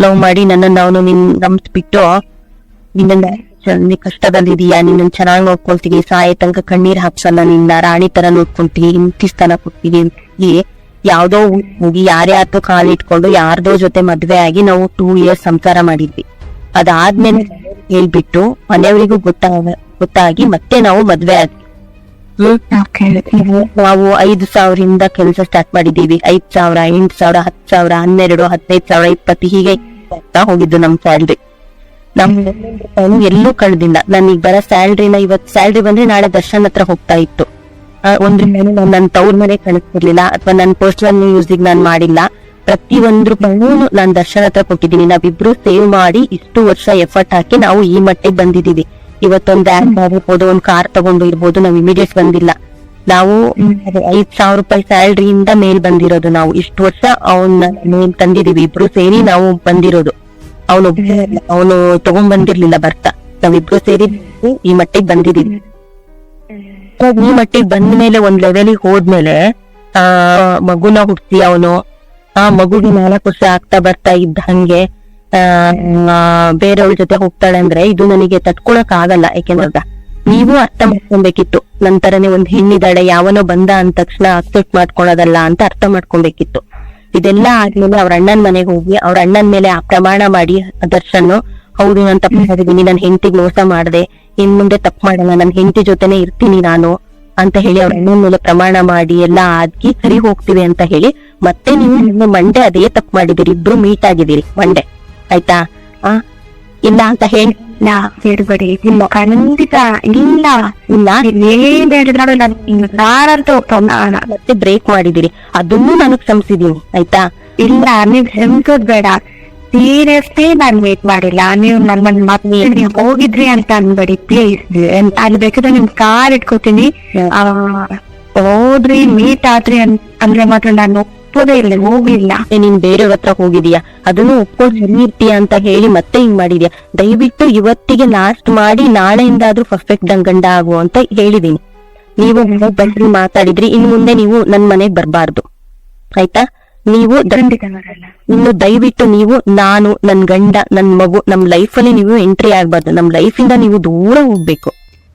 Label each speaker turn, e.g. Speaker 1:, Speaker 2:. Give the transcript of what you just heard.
Speaker 1: Love ಮಾಡಿ ನನ್ನನ್ನು ಅವನು ನಂಬಿಸ್ಬಿಟ್ಟು ನಿನ್ನ ಕಷ್ಟದಲ್ಲಿದೀಯಾ, ನಿನ್ನ ಚೆನ್ನಾಗಿ ನೋಡ್ಕೊಳ್ತೀವಿ, ಸಾಯ ತನಕ ಕಣ್ಣೀರ್ ಹಾಕ್ಸಲ್ಲ, ನಿನ್ನ ರಾಣಿ ತರ ನೋಡ್ಕೊಂತೀವಿ, ಇಂತಿಸ್ತಾನ ಕೊಡ್ತೀವಿ ಅಂತ ಯಾವ್ದೋ ಹೋಗಿ ಯಾರ್ಯಾರ್ದೋ ಕಾಲಿಟ್ಕೊಂಡು ಯಾರ್ದೋ ಜೊತೆ ಮದ್ವೆ ಆಗಿ ನಾವು 2 years ಸಂಸಾರ ಮಾಡಿದ್ವಿ. ಅದಾದ್ಮೇಲೆ ಹೇಳ್ಬಿಟ್ಟು ಮನೆಯವರಿಗೂ ಗೊತ್ತಾಗಿ ಮತ್ತೆ ನಾವು ಮದ್ವೆ ಆದ್ವಿ. ನಾವು 5,000 ಕೆಲಸ ಸ್ಟಾರ್ಟ್ ಮಾಡಿದೀವಿ. 5,000, 8,000, 10,000, 12, 15,000, 20 ಹೀಗೆ ಹೋಗಿದ್ದು ನಮ್ ಸ್ಯಾಲ್ರಿ. ನಮ್ ಎಲ್ಲೂ ಕಳ್ದಿಲ್ಲ. ನನಗ್ ಬರೋ ಸ್ಯಾಲ್ರಿನ ಇವತ್ ಸ್ಯಾಲ್ರಿ ಬಂದ್ರೆ ನಾಳೆ ದರ್ಶನ್ ಹತ್ರ ಹೋಗ್ತಾ ಇತ್ತು. ಒಂದ್ರ ಮೇಲೆ ನನ್ ತವ್ರ ಮನೆ ಕಳಿಸ್ತಿರ್ಲಿಲ್ಲ, ಅಥವಾ ನನ್ ಪರ್ಸನಲ್ ಯೂಸಿಗೆ ನಾನ್ ಮಾಡಿಲ್ಲ. ಪ್ರತಿ ಒಂದ್ ರೂಪಾಯಿನೂ ನಾನ್ ದರ್ಶನ್ ಹತ್ರ ಕೊಟ್ಟಿದ್ದೀನಿ. ನಾವಿಬ್ರು ಸೇವ್ ಮಾಡಿ ಇಷ್ಟು ವರ್ಷ ಎಫರ್ಟ್ ಹಾಕಿ ನಾವು ಈ ಮಟ್ಟಿಗೆ ಬಂದಿದೀವಿ. ಇವತ್ತೊಂದ್ ಬ್ಯಾಂಕ್ ಆಗಿರ್ಬೋದು, ಒಂದ್ ಕಾರ್ ತಗೊಂಡು ಇರ್ಬೋದು, ನಾವ್ ಇಮಿಡಿಯೇಟ್ ಬಂದಿಲ್ಲ. ನಾವು 5,000 ರೂಪಾಯಿ ಸ್ಯಾಲ್ರಿಯಿಂದ ಮೇಲ್ ಬಂದಿರೋದು. ನಾವು ಇಷ್ಟು ವರ್ಷ ಅವನ್ನ ಮೇಲ್ ತಂದಿದೀವಿ, ಇಬ್ರು ಸೇರಿ ನಾವು ಬಂದಿರೋದು. ಅವನು ತಗೊಂಡ್ ಬಂದಿರ್ಲಿಲ್ಲ ಬರ್ತಾ. ನಾವಿಬ್ರು ಸೇರಿ ಈ ಮಟ್ಟಿಗೆ ಬಂದಿದೀವಿ. ಈ ಮಟ್ಟಿಗೆ ಬಂದ್ಮೇಲೆ ಒಂದ್ ಲೆವೆಲಿಗೆ ಹೋದ್ಮೇಲೆ ಮಗುನ ಹುಟ್ಟಿ ಅವನು ಆ ಮಗುಗೆ 4 ವರ್ಷ ಆಗ್ತಾ ಬರ್ತಾ ಇದ್ದ ಹಂಗೆ ಬೇರೆಯವ್ರ ಜೊತೆ ಹೋಗ್ತಾಳೆ ಅಂದ್ರೆ ಇದು ನನಗೆ ತಟ್ಕೊಳಕ್ ಆಗಲ್ಲ. ಯಾಕೆಂದ್ರೆ ನೀವು ಅರ್ಥ ಮಾಡ್ಕೊಬೇಕಿತ್ತು, ನಂತರನೇ ಒಂದ್ ಹೆಣ್ಣಿದಾಳೆ, ಯಾವನೋ ಬಂದ ಅಂದ ತಕ್ಷಣ ಅಕ್ಸೆಪ್ಟ್ ಮಾಡ್ಕೊಳೋದಲ್ಲ ಅಂತ ಅರ್ಥ ಮಾಡ್ಕೊಬೇಕಿತ್ತು. ಇದೆಲ್ಲ ಆದ್ಮೇಲೆ ಅವ್ರ ಅಣ್ಣನ್ ಮನೆಗೆ ಹೋಗಿ ಅವ್ರ ಅಣ್ಣನ್ ಮೇಲೆ ಆ ಪ್ರಮಾಣ ಮಾಡಿ ದರ್ಶನ್, ಹೌದು ನಾನು ತಪ್ಪು ಮಾಡಿದೀನಿ, ನನ್ ಹೆಂಡತಿಗೆ ಮೋಸ ಮಾಡ್ದೆ, ಇನ್ ಮುಂದೆ ತಪ್ಪು ಮಾಡಲ್ಲ, ನನ್ ಹೆಂಡತಿ ಜೊತೆನೆ ಇರ್ತೀನಿ ನಾನು ಅಂತ ಹೇಳಿ ಅವ್ರ ಅಣ್ಣನ ಮೇಲೆ ಪ್ರಮಾಣ ಮಾಡಿ ಎಲ್ಲ ಆಗಿ ಸರಿ ಹೋಗ್ತೀವಿ ಅಂತ ಹೇಳಿ ಮತ್ತೆ ನೀವು ಮಂಡೆ ಅದೇ ತಪ್ಪು ಮಾಡಿದಿರಿ. ಇಬ್ರು ಮೀಟ್ ಆಗಿದ್ದೀರಿ ಮಂಡೆ, ಆಯ್ತಾ? ಇಲ್ಲ ಅಂತ ಹೇಳ್ಬೇಡಿ. ಇಲ್ಲ ಖಂಡಿತ ಇಲ್ಲ ಮತ್ತೆ ಬ್ರೇಕ್ ಮಾಡಿದಿರಿ, ಅದನ್ನು ನನಗ್ ಕ್ಷಮಿಸಿದೀನಿ, ಆಯ್ತಾ?
Speaker 2: ಇಲ್ಲ ನೀವ್ ಕ್ಷಮಿಸೋದ್ ಬೇಡ, ಸೀರಿಯಸ್ಲಿ ನಾನ್ ವೇಟ್ ಮಾಡಿಲ್ಲ. ನೀವು ನನ್ನ ಮಾತು ಹೋಗಿದ್ರಿ ಅಂತ ಅನ್ಬೇಡಿ ಪ್ಲೀಸ್. ಅಲ್ಲಿ ಬೇಕಾದ್ರೆ ನಿಮ್ ಕಾರ್ ಇಟ್ಕೋತೀನಿ, ಹೋದ್ರಿ ಮೀಟ್ ಆದ್ರಿ ಅಂದ್ರೆ ಮಾತ್ರ ನಾನು ಒಪ್ಪೋದೇ ಇಲ್ಲ, ಹೋಗಿಲ್ಲ.
Speaker 1: ನೀನ್ ಬೇರೆಯವ್ರ ಹತ್ರ ಹೋಗಿದೀಯಾ, ಅದನ್ನು ಒಪ್ಕೊಂಡು ಸರಿ ಇರ್ತೀಯ ಅಂತ ಹೇಳಿ ಮತ್ತೆ ಹಿಂಗ್ ಮಾಡಿದ್ಯಾ. ದಯವಿಟ್ಟು ಇವತ್ತಿಗೆ ಲಾಸ್ಟ್ ಮಾಡಿ ನಾಳೆಯಿಂದಾದ್ರೂ ಪರ್ಫೆಕ್ಟ್ ಗಂಡ ಆಗು ಅಂತ ಹೇಳಿದೀನಿ. ನೀವು ಬಂದ್ರಿ ಮಾತಾಡಿದ್ರಿ, ಇನ್ ಮುಂದೆ ನೀವು ನನ್ ಮನೆಗ್ ಬರ್ಬಾರ್ದು, ಆಯ್ತಾ? ನೀವು ಇನ್ನು ದಯವಿಟ್ಟು ನೀವು ನಾನು ನನ್ ಗಂಡ ನನ್ ಮಗು ನಮ್ ಲೈಫ್ ಅಲ್ಲಿ ನೀವು ಎಂಟ್ರಿ ಆಗ್ಬಾರ್ದು. ನಮ್ ಲೈಫ್ ಇಂದ ನೀವು ದೂರ ಹೋಗ್ಬೇಕು.